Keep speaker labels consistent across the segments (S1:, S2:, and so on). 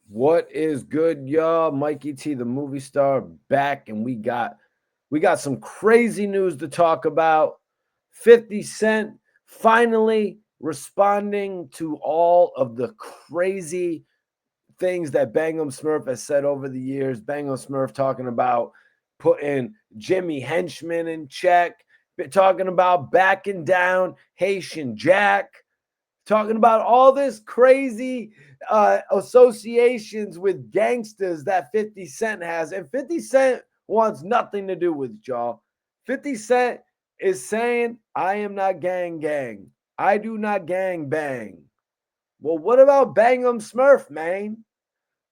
S1: What is good, y'all? Mikey T, the movie star, back, and we got some crazy news to talk about. 50 Cent finally responding to all of the crazy things that Bangum Smurf has said over the years. Bangum Smurf talking about putting Jimmy Henchman in check, talking about backing down Haitian Jack, talking about all this crazy associations with gangsters that 50 Cent has. And 50 Cent wants nothing to do with y'all. 50 Cent is saying, I am not gang. I do not gang bang. Well, what about Bangum Smurf, man?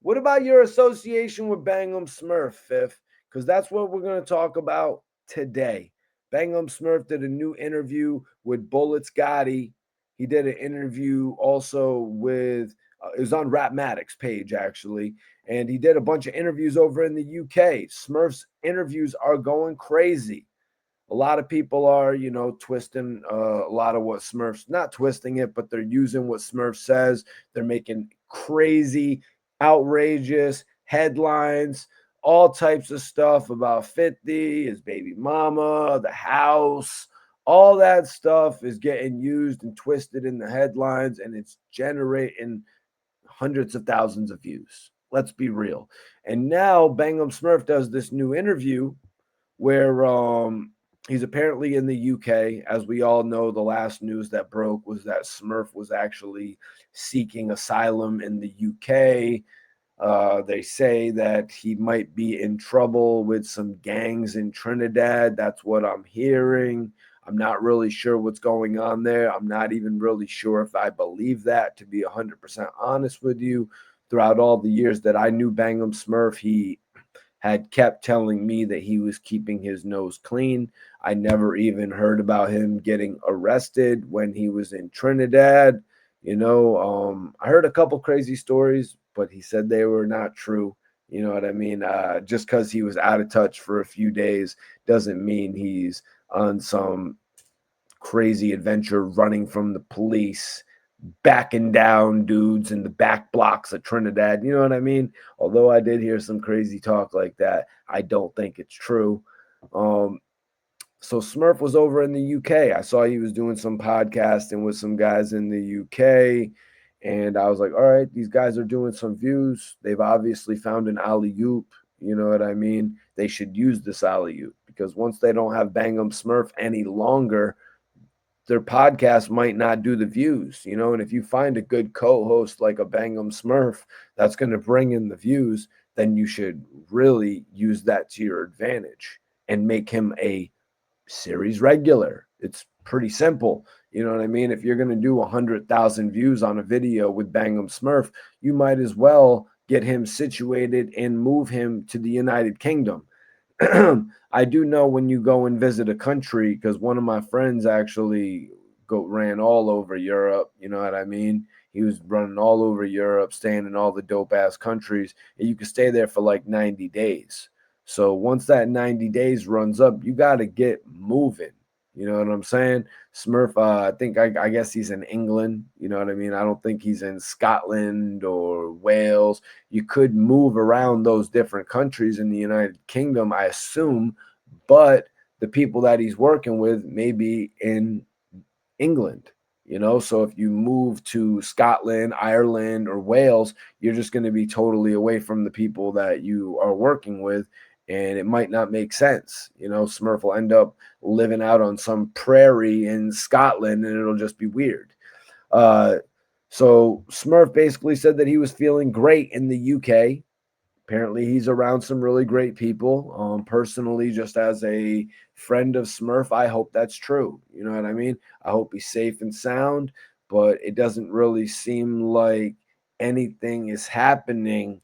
S1: What about your association with Bangum Smurf, Fifth? Because that's what we're going to talk about today. Bangum Smurf did a new interview with Bullets Gotti. He did an interview also with, it was on Rapmatic's page actually. And he did a bunch of interviews over in the UK. Smurf's interviews are going crazy. A lot of people are, twisting a lot of what Smurf's not twisting it, but they're using what Smurf says. They're making crazy, outrageous headlines, all types of stuff about 50, his baby mama, the house. All that stuff is getting used and twisted in the headlines, and it's generating hundreds of thousands of views. Let's be real. And now Bangum Smurf does this new interview where he's apparently in the UK. As we all know, the last news that broke was that Smurf was actually seeking asylum in the UK. They say that he might be in trouble with some gangs in Trinidad. That's what I'm hearing. I'm not really sure what's going on there. I'm not even really sure if I believe that, to be 100% honest with you. Throughout all the years that I knew Bangum Smurf, he had kept telling me that he was keeping his nose clean. I never even heard about him getting arrested when he was in Trinidad. I heard a couple crazy stories, but he said they were not true. You know what I mean? Just because he was out of touch for a few days doesn't mean he's on some crazy adventure running from the police, backing down dudes in the back blocks of Trinidad. You know what I mean? Although I did hear some crazy talk like that, I don't think it's true. Um, so Smurf was over in the UK. I saw he was doing some podcasting with some guys in the UK. And I was like, all right, these guys are doing some views. They've obviously found an alley oop. You know what I mean? They should use this alley oop because once they don't have Bangum Smurf any longer, their podcast might not do the views, and if you find a good co-host like a Bangum Smurf that's going to bring in the views, then you should really use that to your advantage and make him a series regular. It's pretty simple. You know what I mean? If you're going to do 100,000 views on a video with Bangum Smurf, you might as well get him situated and move him to the United Kingdom. I do know when you go and visit a country, because one of my friends actually ran all over Europe. You know what I mean? He was running all over Europe, staying in all the dope ass countries, and you can stay there for like 90 days. So once that 90 days runs up, you got to get moving. You know what I'm saying? Smurf, I guess he's in England. You know what I mean? I don't think he's in Scotland or Wales. You could move around those different countries in the United Kingdom, I assume, but the people that he's working with may be in England. So if you move to Scotland, Ireland, or Wales, you're just going to be totally away from the people that you are working with, and it might not make sense. Smurf will end up living out on some prairie in Scotland, and it'll just be weird. uh, so Smurf basically said that he was feeling great in the UK. Apparently, he's around some really great people. Personally, just as a friend of Smurf, I hope that's true. You know what I mean? I hope he's safe and sound, but it doesn't really seem like anything is happening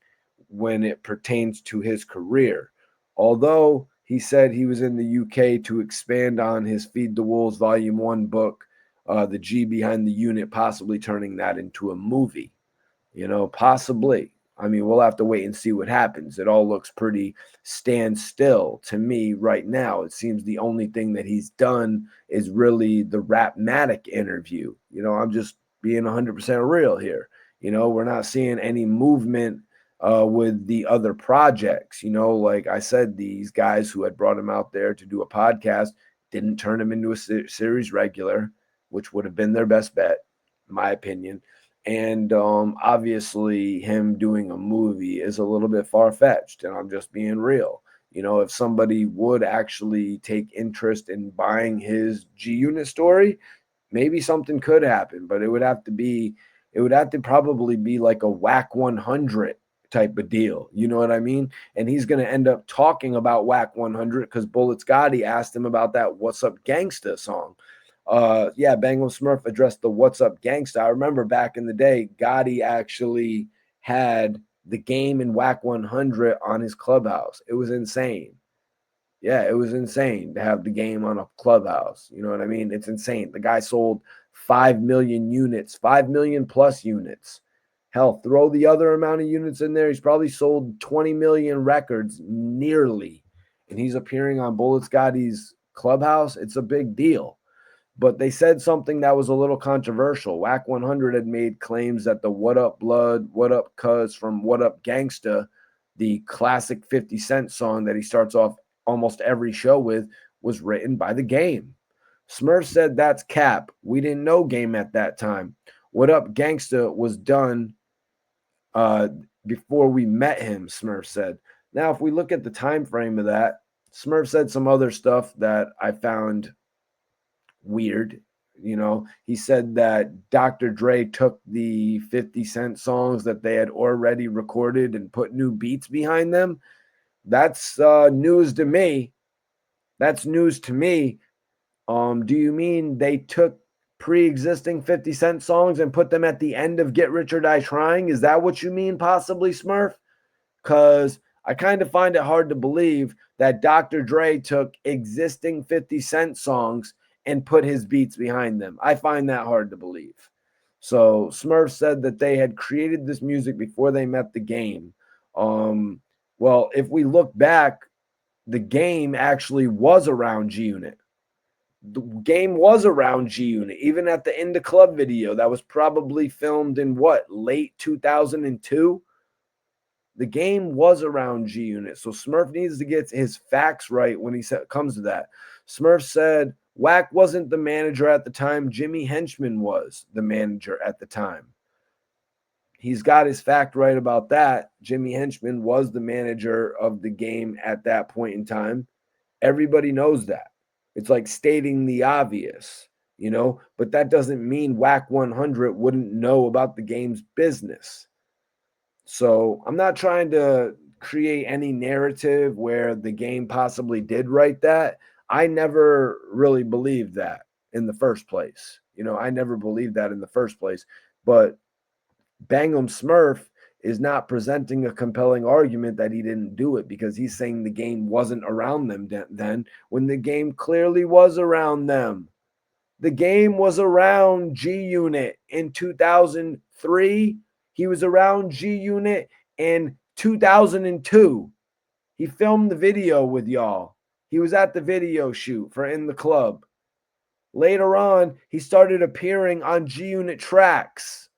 S1: when it pertains to his career. Although he said he was in the UK to expand on his Feed the Wolves Volume 1 book, The G Behind the Unit, possibly turning that into a movie. Possibly. I mean, we'll have to wait and see what happens. It all looks pretty standstill to me right now. It seems the only thing that he's done is really the Rapmatic interview. I'm just being 100% real here. We're not seeing any movement with the other projects. Like I said, these guys who had brought him out there to do a podcast didn't turn him into a series regular, which would have been their best bet, in my opinion. And obviously, him doing a movie is a little bit far fetched, and I'm just being real. If somebody would actually take interest in buying his G Unit story, maybe something could happen, but it would have to probably be like a Wack 100 type of deal. You know what I mean? And he's going to end up talking about Wack 100 because Bullet Scotty asked him about that What's Up Gangsta song. Yeah, Bangum Smurf addressed the What's Up Gangsta. I remember back in the day, Gotti actually had the game in Wack 100 on his clubhouse. It was insane. Yeah, it was insane to have the game on a clubhouse. You know what I mean? It's insane. The guy sold 5 million units, 5 million plus units. Hell, throw the other amount of units in there. He's probably sold 20 million records nearly. And he's appearing on Bullet Scotty's clubhouse. It's a big deal. But they said something that was a little controversial. Wack 100 had made claims that the What Up Blood, What Up Cuz from What Up Gangsta, the classic 50 Cent song that he starts off almost every show with, was written by the Game. Smurf said that's cap. We didn't know Game at that time. What Up Gangsta was done uh, before we met him, Smurf said. Now, if we look at the time frame of that, Smurf said some other stuff that I found weird. He said that Dr. Dre took the 50 Cent songs that they had already recorded and put new beats behind them. That's news to me. That's news to me. Do you mean they took pre-existing 50 Cent songs and put them at the end of Get Rich or Die Trying? Is that what you mean, possibly, Smurf? Because I kind of find it hard to believe that Dr. Dre took existing 50 Cent songs and put his beats behind them. I find that hard to believe. So Smurf said that they had created this music before they met the Game. Well, if we look back, the Game actually was around G Unit. The Game was around G Unit, even at the In the Club video that was probably filmed in what, late 2002? The Game was around G Unit. So Smurf needs to get his facts right when he comes to that. Smurf said Wack wasn't the manager at the time. Jimmy Henchman was the manager at the time. He's got his fact right about that. Jimmy Henchman was the manager of the Game at that point in time. Everybody knows that. It's like stating the obvious, but that doesn't mean Wack 100 wouldn't know about the Game's business. So I'm not trying to create any narrative where the Game possibly did write that. I never really believed that in the first place. I never believed that in the first place. But Bangum Smurf is not presenting a compelling argument that he didn't do it because he's saying the Game wasn't around them then when the Game clearly was around them. The Game was around G Unit in 2003. He was around G Unit in 2002. He filmed the video with y'all. He was at the video shoot for In the Club. Later on, he started appearing on G Unit tracks.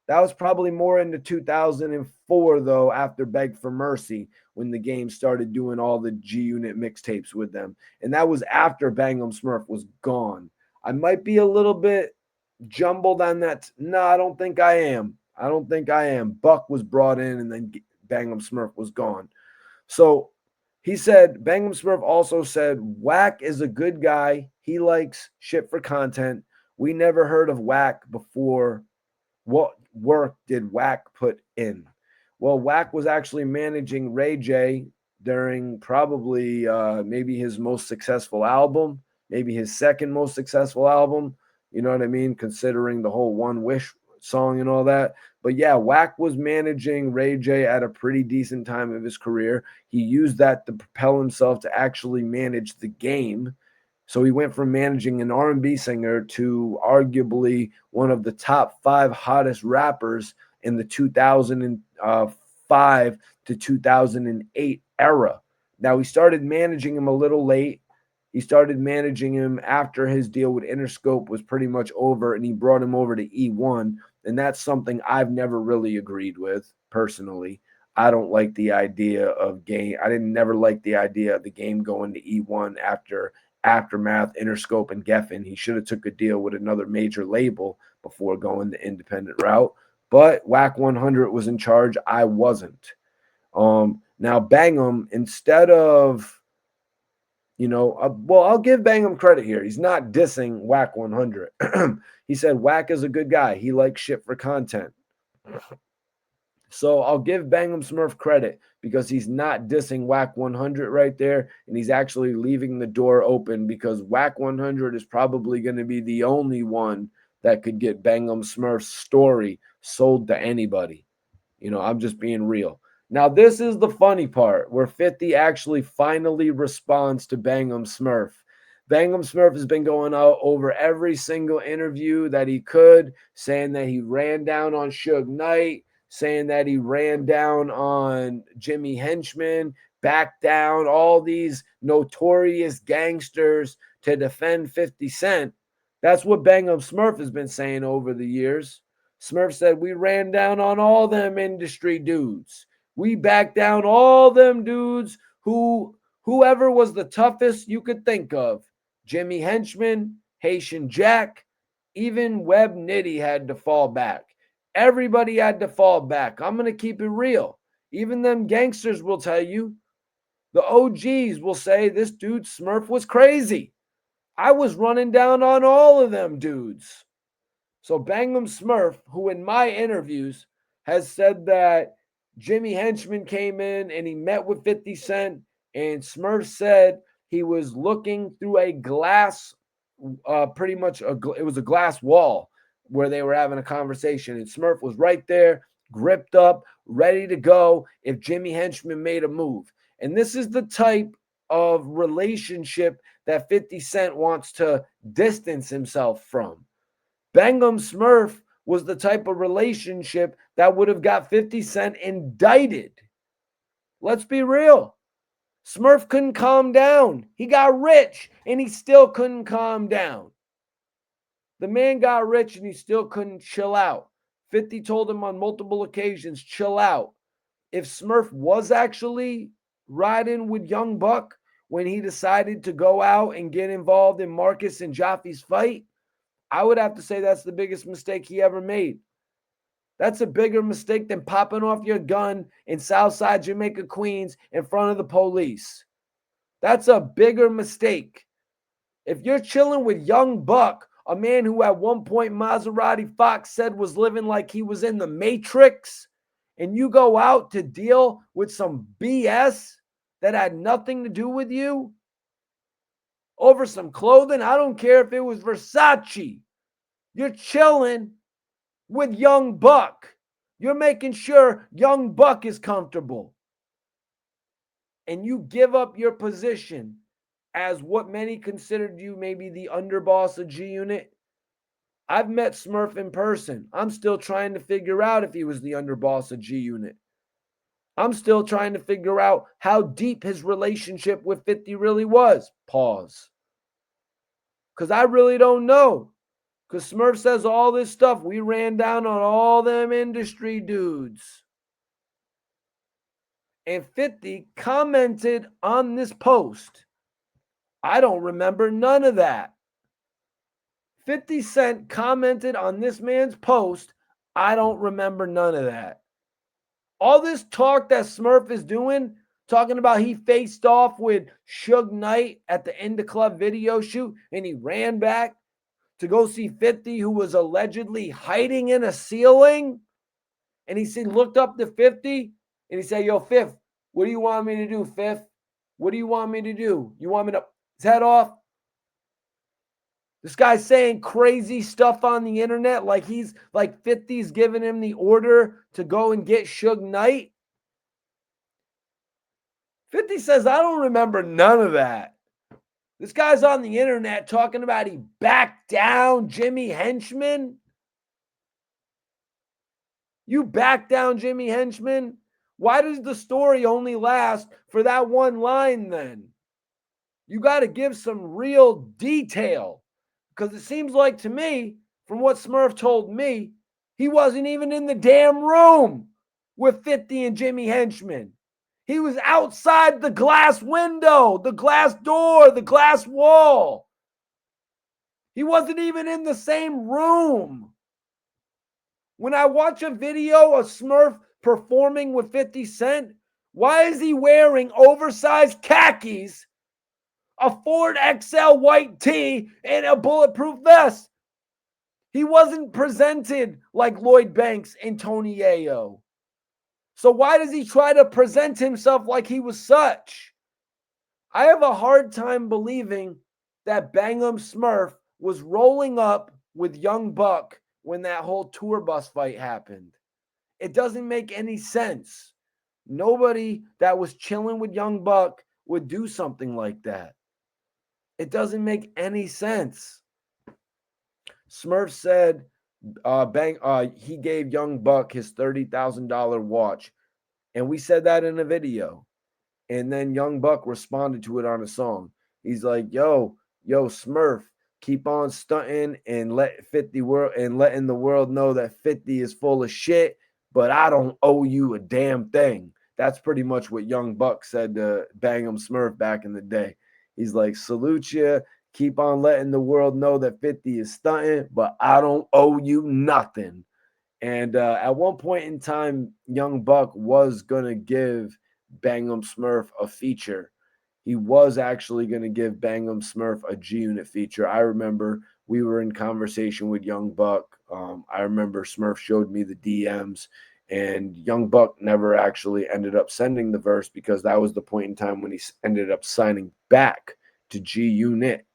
S1: That was probably more into 2004, though, after Beg for Mercy, when the Game started doing all the G Unit mixtapes with them. And that was after Bangum Smurf was gone. I might be a little bit jumbled on that. No, I don't think I am. I don't think I am. Buck was brought in and then Bangum Smurf was gone. So he said, Bangum Smurf also said, Wack is a good guy. He likes shit for content. We never heard of Wack before. What work did Wack put in? Well, Wack was actually managing Ray J during probably maybe his most successful album, maybe his second most successful album. You know what I mean? Considering the whole One Wish song and all that. But yeah, Wack was managing Ray J at a pretty decent time of his career. He used that to propel himself to actually manage the Game. So he went from managing an R&B singer to arguably one of the top 5 hottest rappers in the 2005 to 2008 era. Now, he started managing him a little late. He started managing him after his deal with Interscope was pretty much over, and he brought him over to E1. And that's something I've never really agreed with personally. I don't like the idea of game. I didn't never like the idea of the game going to E1 after Aftermath, Interscope, and Geffen. He should have took a deal with another major label before going the independent route. But Wack 100 was in charge. I wasn't. Now Bangum, instead of well, I'll give Bangum credit here. He's not dissing Wack 100. He said Wack is a good guy. He likes shit for content. So I'll give Bangum Smurf credit because he's not dissing Wack 100 right there, and he's actually leaving the door open because Wack 100 is probably going to be the only one that could get Bangum Smurf's story sold to anybody. I'm just being real. Now, this is the funny part where 50 actually finally responds to Bangum Smurf. Bangum Smurf has been going out over every single interview that he could, saying that he ran down on Suge Knight, saying that he ran down on Jimmy Henchman, backed down all these notorious gangsters to defend 50 Cent. That's what Bangum Smurf has been saying over the years. Smurf said, we ran down on all them industry dudes. We backed down all them dudes whoever was the toughest you could think of. Jimmy Henchman, Haitian Jack, even Web Nitty had to fall back. Everybody had to fall back. I'm going to keep it real. Even them gangsters will tell you. The OGs will say this dude Smurf was crazy. I was running down on all of them dudes. So Bangum Smurf, who in my interviews has said that Jimmy Henchman came in and he met with 50 Cent, and Smurf said he was looking through a glass, pretty much it was a glass wall where they were having a conversation, and Smurf was right there, gripped up, ready to go if Jimmy Henchman made a move. And this is the type of relationship that 50 Cent wants to distance himself from. Bangum Smurf was the type of relationship that would have got 50 Cent indicted. Let's be real. Smurf couldn't calm down. He got rich and he still couldn't calm down. The man got rich and he still couldn't chill out. 50 told him on multiple occasions, chill out. If Smurf was actually riding with Young Buck when he decided to go out and get involved in Marcus and Jaffe's fight, I would have to say that's the biggest mistake he ever made. That's a bigger mistake than popping off your gun in Southside Jamaica, Queens in front of the police. That's a bigger mistake. If you're chilling with Young Buck, a man who at one point Maserati Fox said was living like he was in the Matrix, and you go out to deal with some BS that had nothing to do with you over some clothing, I don't care if it was Versace. You're chilling with Young Buck. You're making sure Young Buck is comfortable. And you give up your position as what many considered you maybe the underboss of G Unit. I've met Smurf in person. I'm still trying to figure out if he was the underboss of G Unit. I'm still trying to figure out how deep his relationship with 50 really was. Pause. Because I really don't know. Because Smurf says all this stuff. We ran down on all them industry dudes. And 50 commented on this post. I don't remember none of that. 50 Cent commented on this man's post. I don't remember none of that. All this talk that Smurf is doing, talking about he faced off with Suge Knight at the End of Club video shoot and he ran back to go see 50, who was allegedly hiding in a ceiling. And he said, looked up to 50 and he said, yo, Fifth, what do you want me to do, Fifth? What do you want me to do? You want me to his head off? This guy's saying crazy stuff on the internet like he's like 50's giving him the order to go and get Suge Knight. 50 says, I don't remember none of that. This guy's on the internet talking about he backed down Jimmy Henchman. You back down Jimmy Henchman? Why does the story only last for that one line then? You got to give some real detail. Because it seems like to me, from what Smurf told me, he wasn't even in the damn room with 50 and Jimmy Henchman. He was outside the glass window, the glass door, the glass wall. He wasn't even in the same room. When I watch a video of Smurf performing with 50 Cent, why is he wearing oversized khakis, a Ford XL white tee, and a bulletproof vest? He wasn't presented like Lloyd Banks and Tony Yayo. So why does he try to present himself like he was such? I have a hard time believing that Bangum Smurf was rolling up with Young Buck when that whole tour bus fight happened. It doesn't make any sense. Nobody that was chilling with Young Buck would do something like that. It doesn't make any sense. Smurf said he gave Young Buck his $30,000 watch. And we said that in a video. And then Young Buck responded to it on a song. He's like, yo, Smurf, keep on stunting and letting the world know that 50 is full of shit, but I don't owe you a damn thing. That's pretty much what Young Buck said to Bangum Smurf back in the day. He's like, salute you, keep on letting the world know that 50 is stunting, but I don't owe you nothing. And at one point in time, Young Buck was going to give Bangum Smurf a feature. He was actually going to give Bangum Smurf a G Unit feature. I remember we were in conversation with Young Buck. I remember Smurf showed me the DMs, and Young Buck never actually ended up sending the verse because that was the point in time when he ended up signing back to G Unit.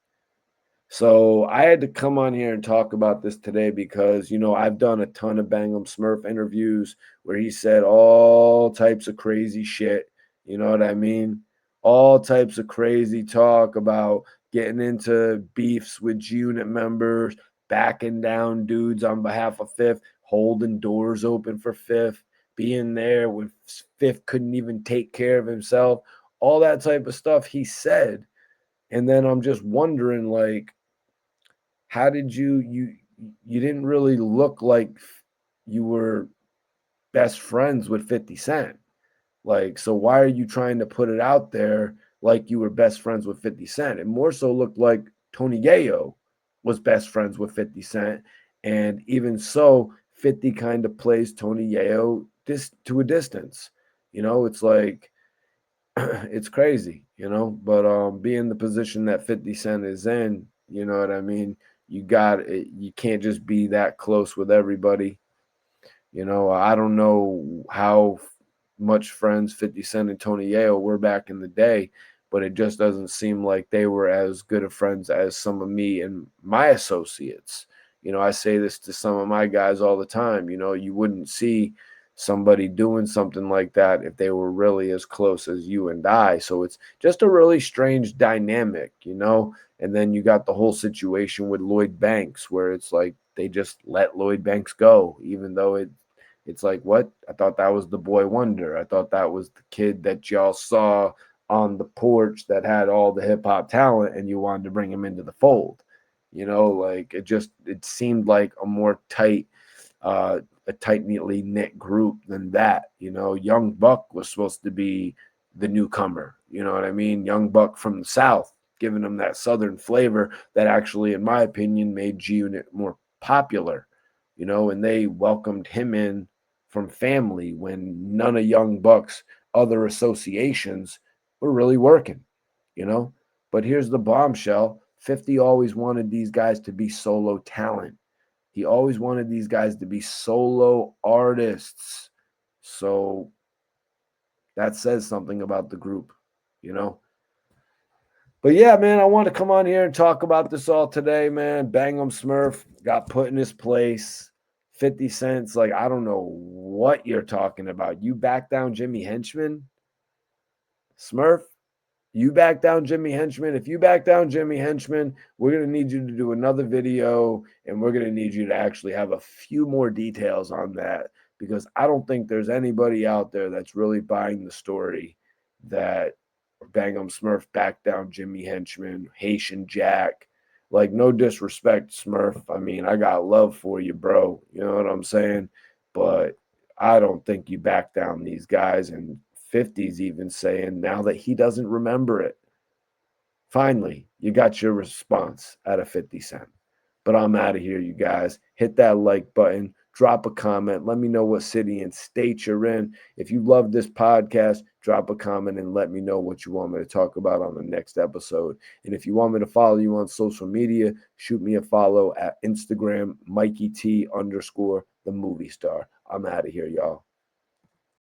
S1: So I had to come on here and talk about this today because, I've done a ton of Bangum Smurf interviews where he said all types of crazy shit. You know what I mean? All types of crazy talk about getting into beefs with G Unit members, backing down dudes on behalf of Fifth, holding doors open for Fifth, being there when Fifth couldn't even take care of himself, all that type of stuff he said. And then I'm just wondering, like, how did you didn't really look like you were best friends with 50 Cent? Like, so why are you trying to put it out there like you were best friends with 50 Cent? It more so looked like Tony Yayo was best friends with 50 Cent. And even so, 50 kind of plays Tony Yayo to a distance. It's like it's crazy, but being the position that 50 Cent is in, you know what I mean? You can't just be that close with everybody. I don't know how much friends 50 Cent and Tony Yayo were back in the day, but it just doesn't seem like they were as good of friends as some of me and my associates. I say this to some of my guys all the time. You wouldn't see somebody doing something like that if they were really as close as you and I. So it's just a really strange dynamic. And then you got the whole situation with Lloyd Banks where it's like they just let Lloyd Banks go, even though it's like, what? I thought that was the boy wonder. I thought that was the kid that y'all saw on the porch that had all the hip hop talent and you wanted to bring him into the fold. Like it seemed like a tightly knit group than that. Young Buck was supposed to be the newcomer. You know what I mean? Young Buck from the South, giving him that Southern flavor that actually, in my opinion, made G Unit more popular. And they welcomed him in from family when none of Young Buck's other associations were really working. But here's the bombshell: 50 always wanted these guys to be solo talent. He always wanted these guys to be solo artists. So that says something about the group, you know? But yeah, man, I want to come on here and talk about this all today, man. Bangum Smurf got put in his place. 50 cents, like, I don't know what you're talking about. You back down Jimmy Henchman? Smurf? You back down Jimmy Henchman. If you back down Jimmy Henchman, we're going to need you to do another video and we're going to need you to actually have a few more details on that because I don't think there's anybody out there that's really buying the story that Bangum Smurf backed down Jimmy Henchman, Haitian Jack. Like, no disrespect, Smurf. I mean, I got love for you, bro. You know what I'm saying? But I don't think you back down these guys. And 50's even saying now that he doesn't remember it. Finally, you got your response out of 50 Cent. But I'm out of here, you guys. Hit that like button, drop a comment. Let me know what city and state you're in. If you love this podcast, drop a comment and let me know what you want me to talk about on the next episode. And if you want me to follow you on social media, shoot me a follow at Instagram, Mikey T _ the movie star. I'm out of here, y'all.